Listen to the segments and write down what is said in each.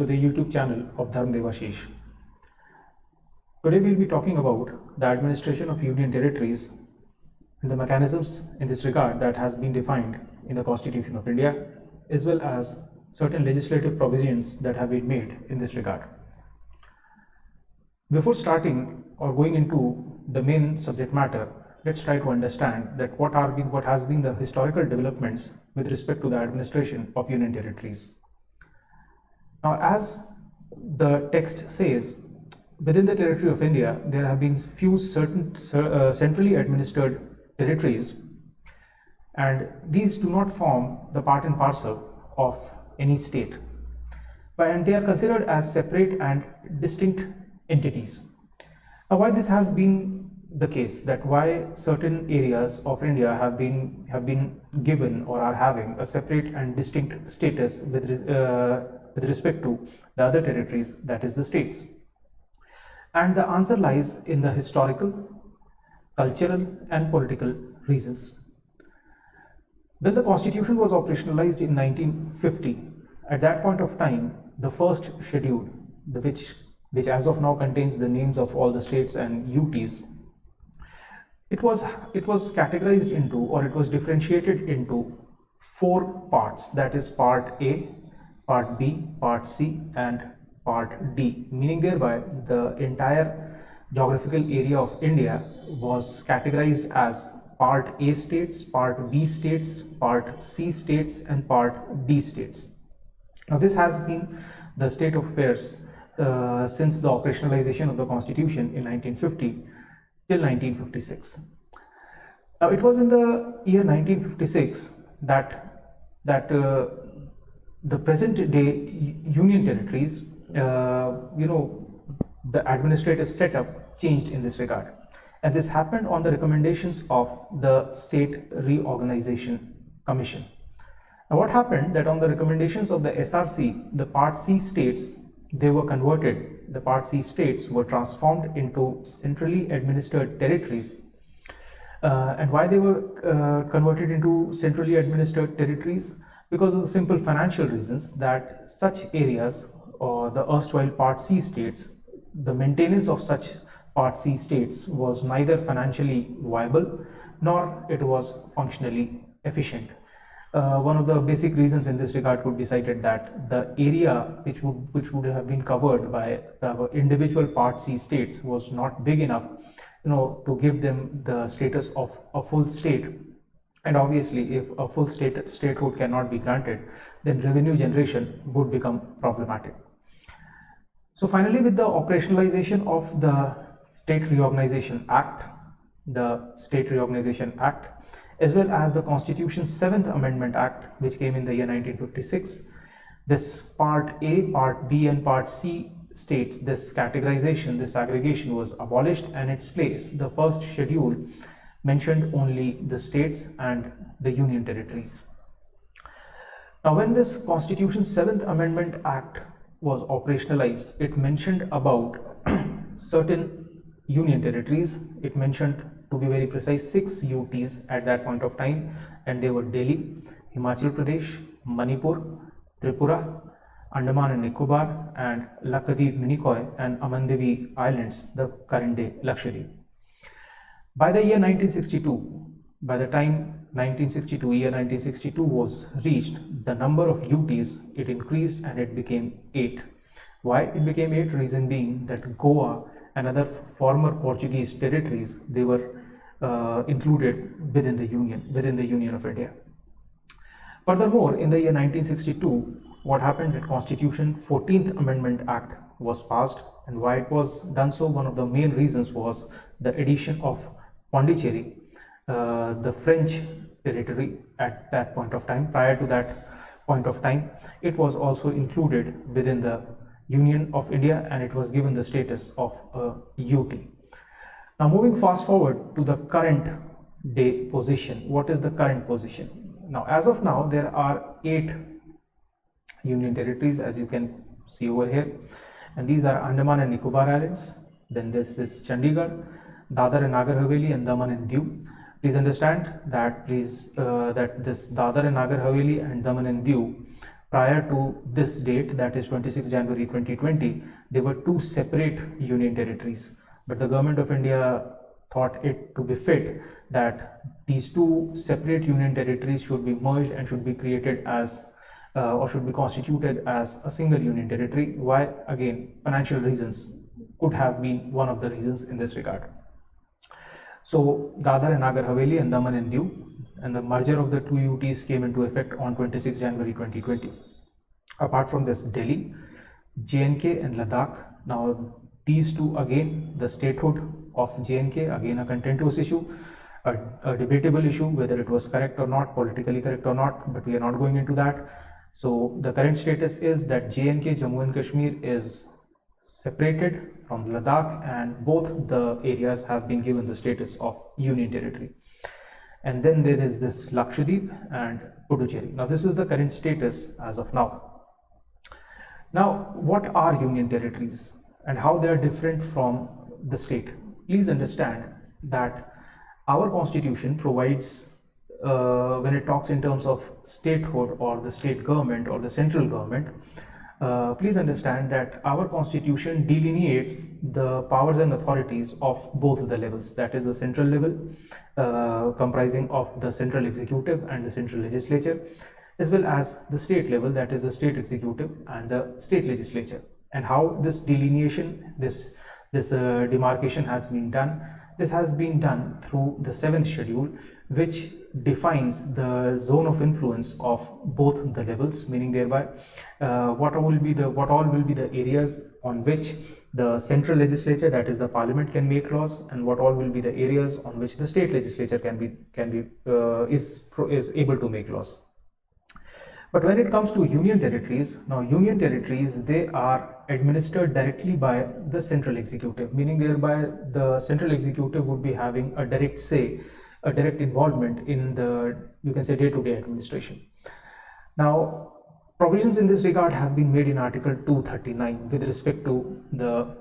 to the YouTube channel of Dharm Devashish. Today we'll be talking about the administration of Union Territories and the mechanisms in this regard that has been defined in the Constitution of India, as well as certain legislative provisions that have been made in this regard. Before starting or going into the main subject matter, let's try to understand that what has been the historical developments with respect to the administration of Union Territories. Now, as the text says, within the territory of India, there have been few certain centrally administered territories, and these do not form the part and parcel of any state, and they are considered as separate and distinct entities. Now, why this has been the case, that why certain areas of India have been given or are having a separate and distinct status with respect to the other territories, that is the states. And the answer lies in the historical, cultural and political reasons. When the Constitution was operationalized in 1950, at that point of time, the first schedule, which as of now contains the names of all the states and U.Ts, it was categorized into, or it was differentiated into 4 parts, that is Part A, Part B, Part C and Part D, meaning thereby the entire geographical area of India was categorized as Part A states, Part B states, Part C states and Part D states. Now, this has been the state of affairs since the operationalization of the Constitution in 1950 till 1956. Now, it was in the year 1956 that the present day Union Territories, the administrative setup changed in this regard, and this happened on the recommendations of the State Reorganization Commission. Now, what happened that on the recommendations of the SRC, the Part C states, they were converted, the Part C states were transformed into centrally administered territories. And why they were converted into centrally administered territories? Because of the simple financial reasons that such areas, or the erstwhile Part C states, the maintenance of such Part C states was neither financially viable nor it was functionally efficient. One of the basic reasons in this regard could be cited that the area which would have been covered by the individual Part C states was not big enough, to give them the status of a full state. And obviously, if a full statehood cannot be granted, then revenue generation would become problematic. So finally, with the operationalization of the State Reorganization Act, as well as the Constitution's 7th Amendment Act, which came in the year 1956, this Part A, Part B and Part C states, this categorization, this aggregation was abolished, and in its place, the first schedule mentioned only the states and the Union Territories. Now, when this Constitution's 7th Amendment Act was operationalized, it mentioned about certain Union Territories. It mentioned, to be very precise, 6 U.Ts at that point of time, and they were Delhi, Himachal Pradesh, Manipur, Tripura, Andaman and Nicobar, and Lakshadweep, Minicoy and Amandevi Islands, the current day Lakshadweep. By the year 1962, by the time 1962 was reached, the number of U.Ts, it increased and it became 8. Why it became 8? Reason being that Goa and other former Portuguese territories, they were included within the Union of India. Furthermore, in the year 1962, what happened that Constitution 14th Amendment Act was passed, and why it was done so, one of the main reasons was the addition of Puducherry, the French territory at that point of time. Prior to that point of time, it was also included within the Union of India, and it was given the status of a U.T. Now, moving fast forward to the current day position. What is the current position? Now, as of now, there are 8 Union Territories, as you can see over here, and these are Andaman and Nicobar Islands. Then this is Chandigarh, Dadar and Nagar Haveli, and Daman and Diu. Please understand that this Dadar and Nagar Haveli and Daman and Diu Prior to this date, that is 26 January 2020, they were two separate union territories. But the government of India thought it to be fit that these two separate union territories should be merged and should be created as or should be constituted as a single union territory. Why? Again, financial reasons could have been one of the reasons in this regard. So Dadar and Nagar Haveli and Daman and Diu, and the merger of the two UTs came into effect on 26 January 2020. Apart from this, Delhi, J&K and Ladakh. Now these two, again, the statehood of J&K, again a contentious issue, a debatable issue whether it was correct or not, politically correct or not, but we are not going into that. So the current status is that J&K, Jammu and Kashmir, is separated from Ladakh, and both the areas have been given the status of union territory. And then there is this Lakshadweep and Puducherry. Now this is the current status as of now. Now, what are union territories and how they are different from the state? Please understand that our constitution provides, when it talks in terms of statehood or the state government or the central government, please understand that our constitution delineates the powers and authorities of both the levels, that is the central level, comprising of the central executive and the central legislature, as well as the state level, that is the state executive and the state legislature. And how this delineation, this demarcation has been done. This has been done through the 7th schedule, which defines the zone of influence of both the levels, meaning thereby what all will be the areas on which the central legislature, that is the parliament, can make laws, and what all will be the areas on which the state legislature is able to make laws. But when it comes to union territories, now union territories, they are administered directly by the central executive, meaning thereby the central executive would be having a direct say, a direct involvement in the, you can say, day-to-day administration. Now, provisions in this regard have been made in Article 239 with respect to the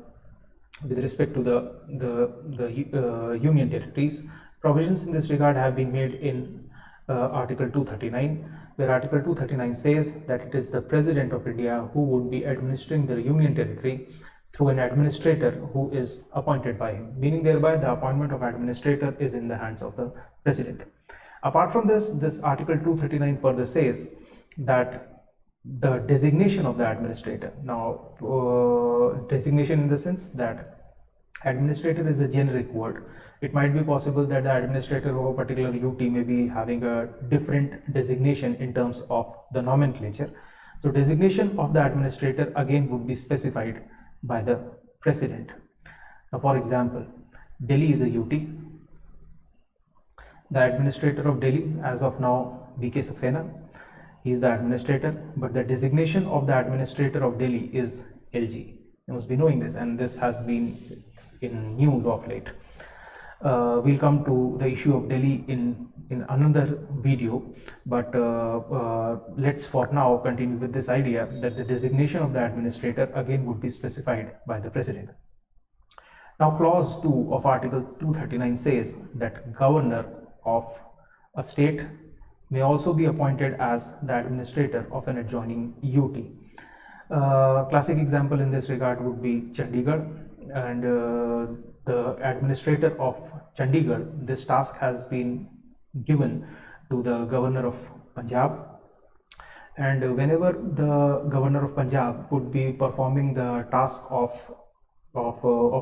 union territories. Provisions in this regard have been made in Article 239, where Article 239 says that it is the President of India who would be administering the union territory through an administrator who is appointed by him, meaning thereby the appointment of administrator is in the hands of the President. Apart from this Article 239 further says that the designation of the administrator, now designation in the sense that administrator is a generic word. It might be possible that the administrator of a particular UT may be having a different designation in terms of the nomenclature. So designation of the administrator again would be specified by the President. Now, for example, Delhi is a UT. The administrator of Delhi as of now, V.K. Saxena, he is the administrator, but the designation of the administrator of Delhi is LG. You must be knowing this, and this has been in news of late. We'll come to the issue of Delhi in another video, but let's for now continue with this idea that the designation of the administrator again would be specified by the President. Now, clause 2 of Article 239 says that governor of a state may also be appointed as the administrator of an adjoining UT. Classic example in this regard would be Chandigarh, and the administrator of Chandigarh, this task has been given to the governor of Punjab, and whenever the governor of Punjab would be performing the task of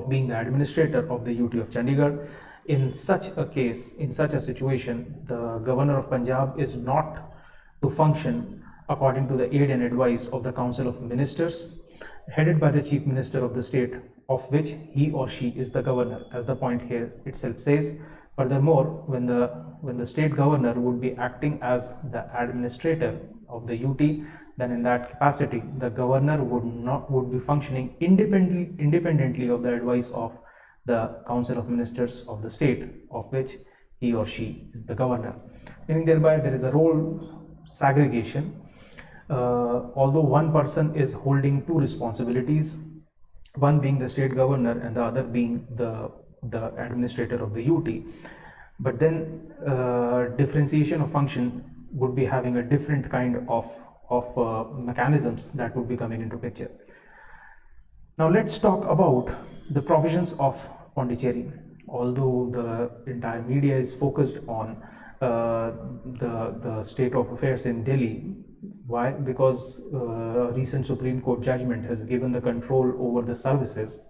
being the administrator of the UT of Chandigarh, in such a case, in such a situation, the governor of Punjab is not to function according to the aid and advice of the Council of Ministers headed by the Chief Minister of the state of which he or she is the governor, as the point here itself says. Furthermore, when the state governor would be acting as the administrator of the UT, then in that capacity the governor would be functioning independently of the advice of the Council of Ministers of the state of which he or she is the governor, meaning thereby there is a role segregation. Although one person is holding two responsibilities, one being the state governor and the other being the administrator of the UT, but then differentiation of function would be having a different kind of mechanisms that would be coming into picture. Now let's talk about the provisions of Pondicherry. Although the entire media is focused on the state of affairs in Delhi, why? Because a recent Supreme Court judgment has given the control over the services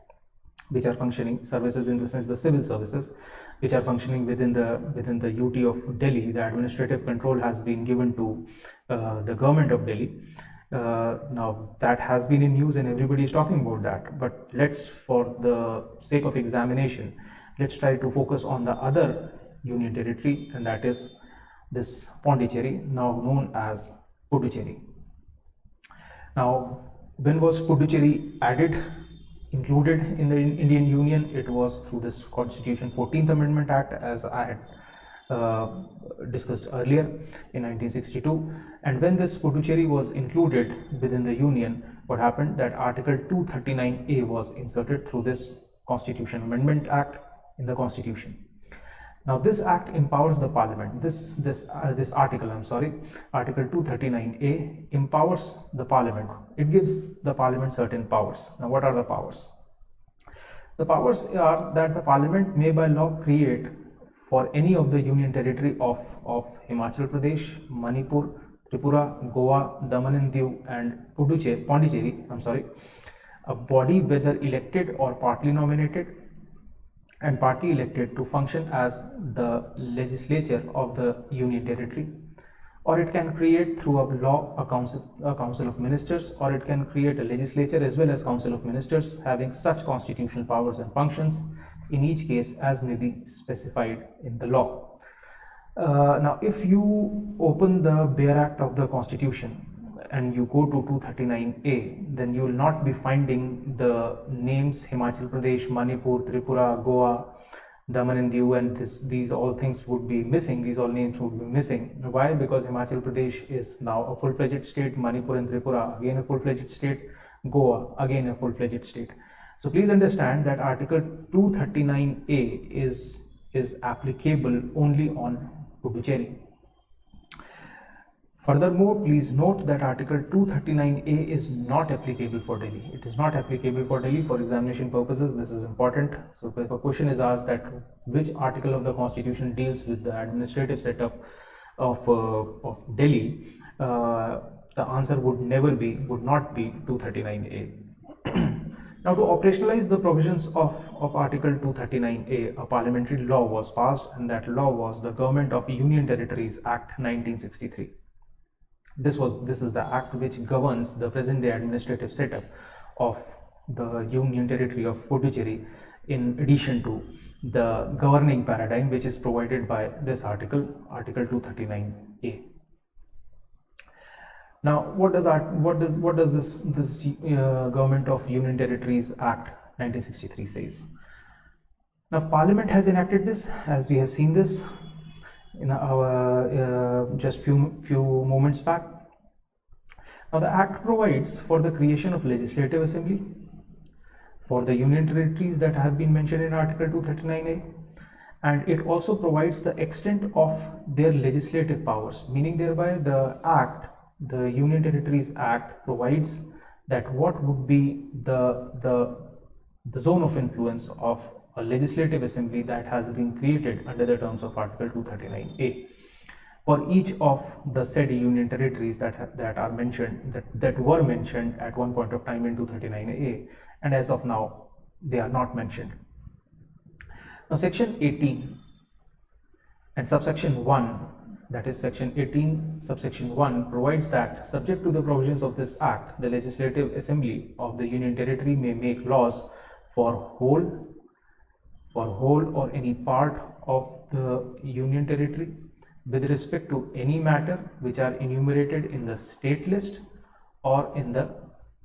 which are functioning, services in the sense the civil services, which are functioning within the UT of Delhi. The administrative control has been given to the government of Delhi. Now that has been in news and everybody is talking about that. But let's, for the sake of examination, let's try to focus on the other union territory, and that is this Pondicherry, now known as Puducherry. Now, when was Puducherry included in the Indian Union? It was through this Constitution 14th Amendment Act, as I had discussed earlier, in 1962. And when this Puducherry was included within the Union, what happened? That Article 239A was inserted through this Constitution Amendment Act in the Constitution. Now this act empowers the parliament. This article, Article 239A empowers the parliament. It gives the parliament certain powers. Now what are the powers? The powers are that the parliament may by law create for any of the union territory of Himachal Pradesh, Manipur, Tripura, Goa, Daman and Diu and Pondicherry, a body whether elected or partly nominated and partly elected to function as the legislature of the union territory, or it can create through a law a council of ministers, or it can create a legislature as well as council of ministers having such constitutional powers and functions, in each case as may be specified in the law. Now if you open the bare act of the Constitution and you go to 239A, then you will not be finding the names Himachal Pradesh, Manipur, Tripura, Goa, Daman and Diu, and these all things would be missing. These all names would be missing. Why? Because Himachal Pradesh is now a full-fledged state, Manipur and Tripura again a full-fledged state, Goa again a full-fledged state. So please understand that Article 239A is applicable only on Puducherry. Furthermore, please note that Article 239A is not applicable for Delhi. It is not applicable for Delhi for examination purposes. This is important. So if a question is asked that which article of the Constitution deals with the administrative setup of Delhi, the answer would not be 239A. Now, to operationalize the provisions of Article 239A, a parliamentary law was passed, and that law was the Government of Union Territories Act 1963. This is the act which governs the present-day administrative setup of the Union Territory of Puducherry, in addition to the governing paradigm which is provided by this article, Article 239A. Now, what does this Government of Union Territories Act 1963 says? Now, Parliament has enacted this, as we have seen this in our just few moments back. Now, the Act provides for the creation of Legislative Assembly for the Union Territories that have been mentioned in Article 239A, and it also provides the extent of their legislative powers, meaning thereby the Union Territories Act provides that what would be the zone of influence of a legislative assembly that has been created under the terms of Article 239A for each of the said Union Territories that are mentioned, that were mentioned at one point of time in 239A, and as of now they are not mentioned. Now, Section 18 and subsection 1, that is Section 18 subsection 1, provides that subject to the provisions of this Act, the Legislative Assembly of the Union Territory may make laws for whole or any part of the Union Territory with respect to any matter which are enumerated in the state list or in the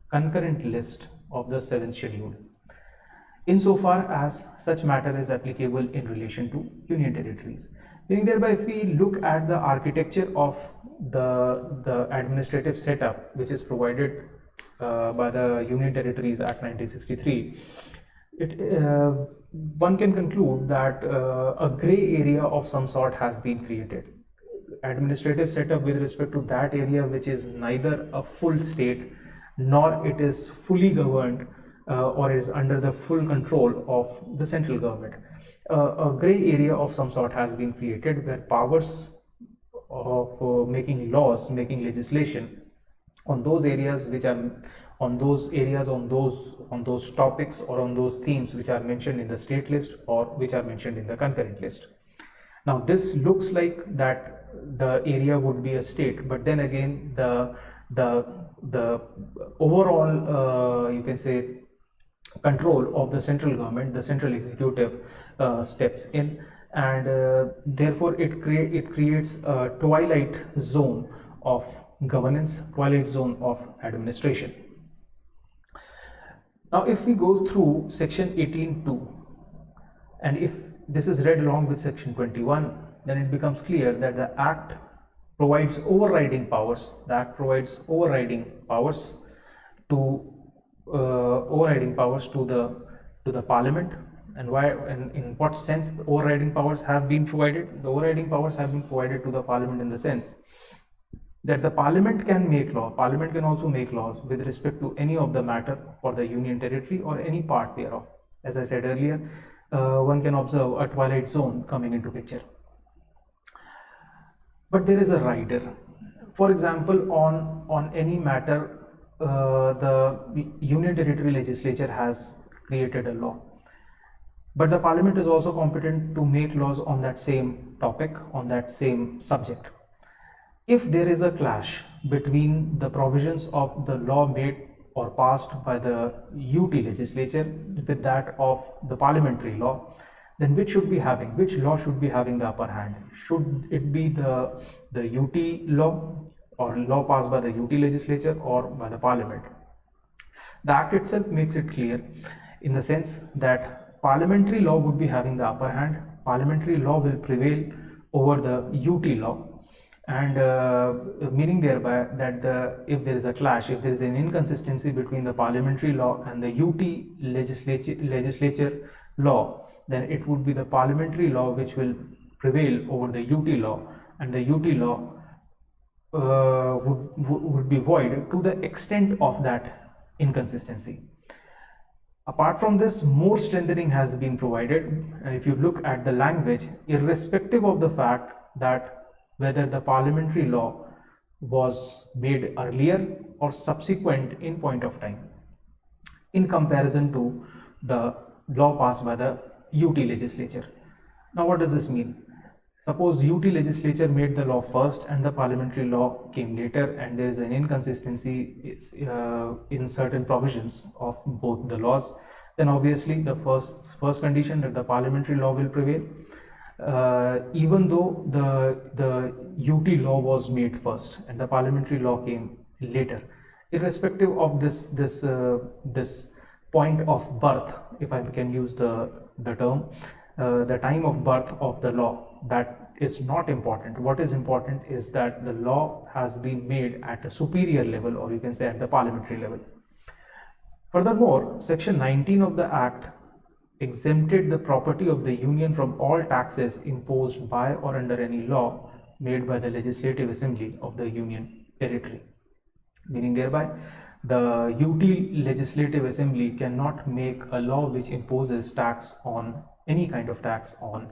concurrent list of the 7th schedule, insofar as such matter is applicable in relation to Union Territories. Meaning thereby, if we look at the architecture of the administrative setup which is provided by the Union Territories Act 1963, one can conclude that a gray area of some sort has been created. administrative setup with respect to that area which is neither a full state nor it is fully governed or is under the full control of the central government. A gray area of some sort has been created where powers of making laws, making legislation on those areas which are on those topics or on those themes which are mentioned in the state list or which are mentioned in the concurrent list. Now this looks like that the area would be a state, but then again the overall you can say control of the central government, the central executive steps in, and therefore it creates a twilight zone of governance, twilight zone of administration. Now if we go through section 18.2 and if this is read along with section 21, then it becomes clear that the act provides overriding powers. The act provides overriding powers to the parliament. And why and in what sense the overriding powers have been provided? The overriding powers have been provided to the parliament in the sense that the parliament can make law. Parliament can also make laws with respect to any of the matter for the union territory or any part thereof. As I said earlier, one can observe a twilight zone coming into picture. But there is a rider. For example, on any matter, the Union Territory Legislature has created a law. But the Parliament is also competent to make laws on that same topic, on that same subject. If there is a clash between the provisions of the law made or passed by the UT legislature with that of the parliamentary law, then which law should be having the upper hand? Should it be the UT law or law passed by the UT legislature or by the parliament? The act itself makes it clear in the sense that parliamentary law would be having the upper hand. Parliamentary law will prevail over the UT law, and meaning thereby that if there is a clash, if there is an inconsistency between the parliamentary law and the UT legislature law, then it would be the parliamentary law which will prevail over the UT law, and the UT law would be void to the extent of that inconsistency. Apart from this, more strengthening has been provided. If you look at the language, irrespective of the fact that whether the parliamentary law was made earlier or subsequent in point of time in comparison to the law passed by the UT legislature. Now what does this mean? Suppose UT legislature made the law first and the parliamentary law came later, and there is an inconsistency in certain provisions of both the laws, then obviously the first condition, that the parliamentary law will prevail, even though the UT law was made first and the parliamentary law came later, irrespective of this point of birth, if I can use the term, the time of birth of the law, that is not important. What is important is that the law has been made at a superior level, or you can say at the parliamentary level. Furthermore, section 19 of the act exempted the property of the union from all taxes imposed by or under any law made by the legislative assembly of the union territory, meaning thereby the UT legislative assembly cannot make a law which imposes tax on any kind of tax on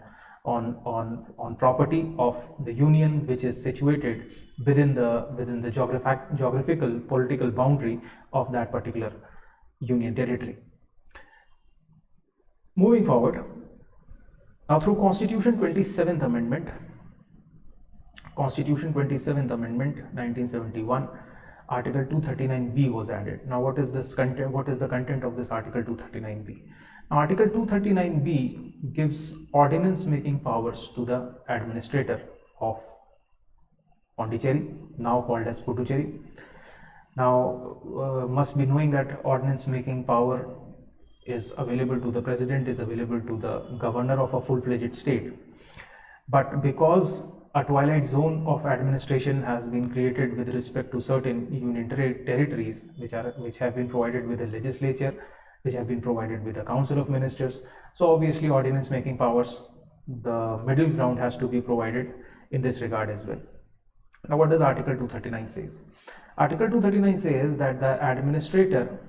property of the union which is situated within the geographical political boundary of that particular union territory. Moving forward, now through Constitution 27th Amendment, 1971, Article 239B was added. Now what is this content? What is the content of this Article 239B? Now, Article 239B gives ordinance making powers to the administrator of Pondicherry, now called as Puducherry. Now, must be knowing that ordinance making power is available to the president, is available to the governor of a full-fledged state. But because a twilight zone of administration has been created with respect to certain union territories which have been provided with the legislature, which have been provided with the Council of Ministers, so obviously ordinance making powers, the middle ground has to be provided in this regard as well. Now, what does Article 239 says? Article 239 says that the administrator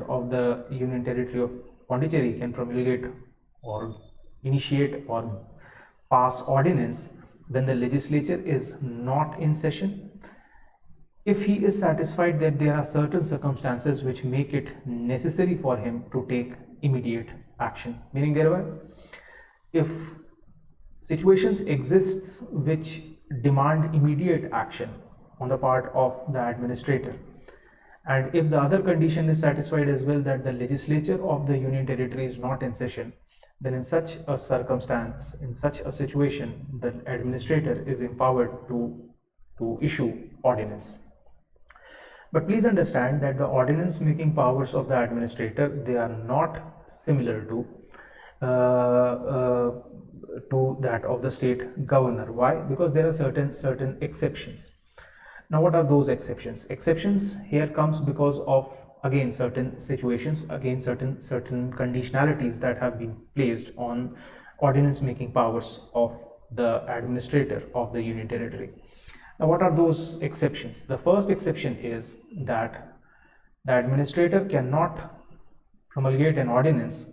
of the Union Territory of Puducherry can promulgate or initiate or pass ordinance when the legislature is not in session, if he is satisfied that there are certain circumstances which make it necessary for him to take immediate action. Meaning thereby, if situations exists which demand immediate action on the part of the administrator, and if the other condition is satisfied as well, that the legislature of the Union Territory is not in session, then in such a circumstance, in such a situation, the administrator is empowered to issue ordinance. But please understand that the ordinance making powers of the administrator, they are not similar to that of the state governor. Why? Because there are certain exceptions. Now, what are those exceptions? Exceptions here comes because of, again, certain situations, again, certain conditionalities that have been placed on ordinance making powers of the administrator of the Union Territory. Now, what are those exceptions? The first exception is that the administrator cannot promulgate an ordinance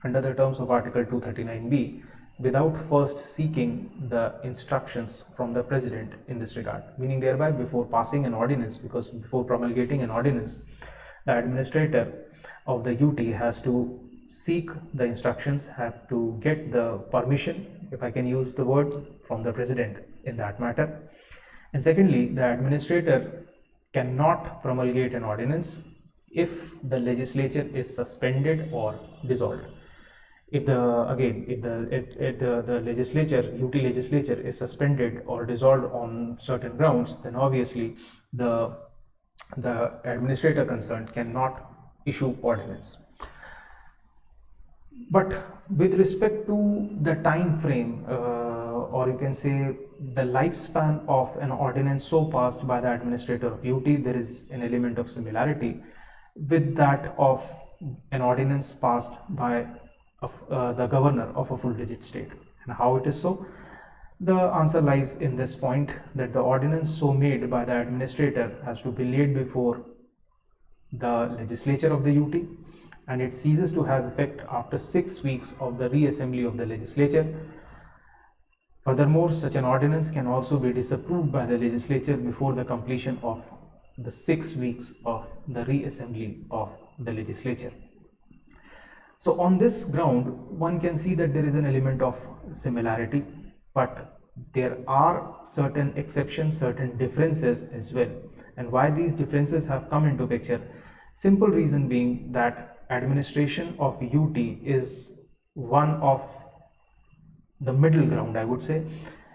under the terms of Article 239B without first seeking the instructions from the president in this regard. Meaning thereby, before passing an ordinance, because before promulgating an ordinance, the administrator of the UT has to seek the instructions, have to get the permission, if I can use the word, from the president in that matter. And secondly, the administrator cannot promulgate an ordinance if the legislature is suspended or dissolved. If the legislature, UT legislature, is suspended or dissolved on certain grounds, then obviously the administrator concerned cannot issue ordinance. But with respect to the time frame, or you can say the lifespan of an ordinance so passed by the administrator of UT, there is an element of similarity with that of an ordinance passed by the governor of a full-fledged state. And how it is so? The answer lies in this point, that the ordinance so made by the administrator has to be laid before the legislature of the UT, and it ceases to have effect after 6 weeks of the reassembly of the legislature. Furthermore, such an ordinance can also be disapproved by the legislature before the completion of the 6 weeks of the reassembly of the legislature. So on this ground, one can see that there is an element of similarity, but there are certain exceptions, certain differences as well. And why these differences have come into picture? Simple reason being that administration of UT is one of the middle ground, I would say.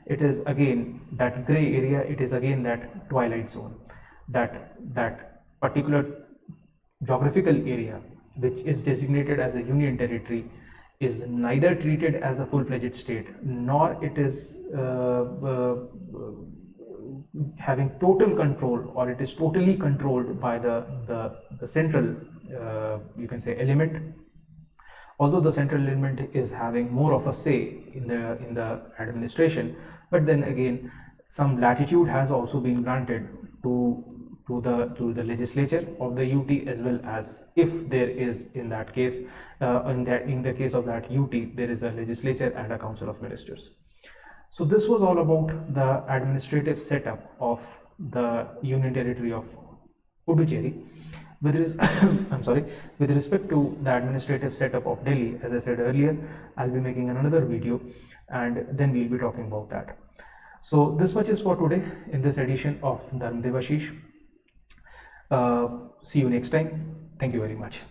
It is again that gray area, it is again that twilight zone, that particular geographical area which is designated as a union territory is neither treated as a full-fledged state, nor it is having total control, or it is totally controlled by the central, you can say, element. Although the central element is having more of a say in the administration, but then again some latitude has also been granted to the legislature of the UT, as well as, if there is, in that case, in the case of that UT, there is a legislature and a council of ministers. So this was all about the administrative setup of the Union Territory of Puducherry. With respect to the administrative setup of Delhi, as I said earlier, I'll be making another video and then we'll be talking about that. So this much is for today in this edition of Dharm Devashish. See you next time. Thank you very much.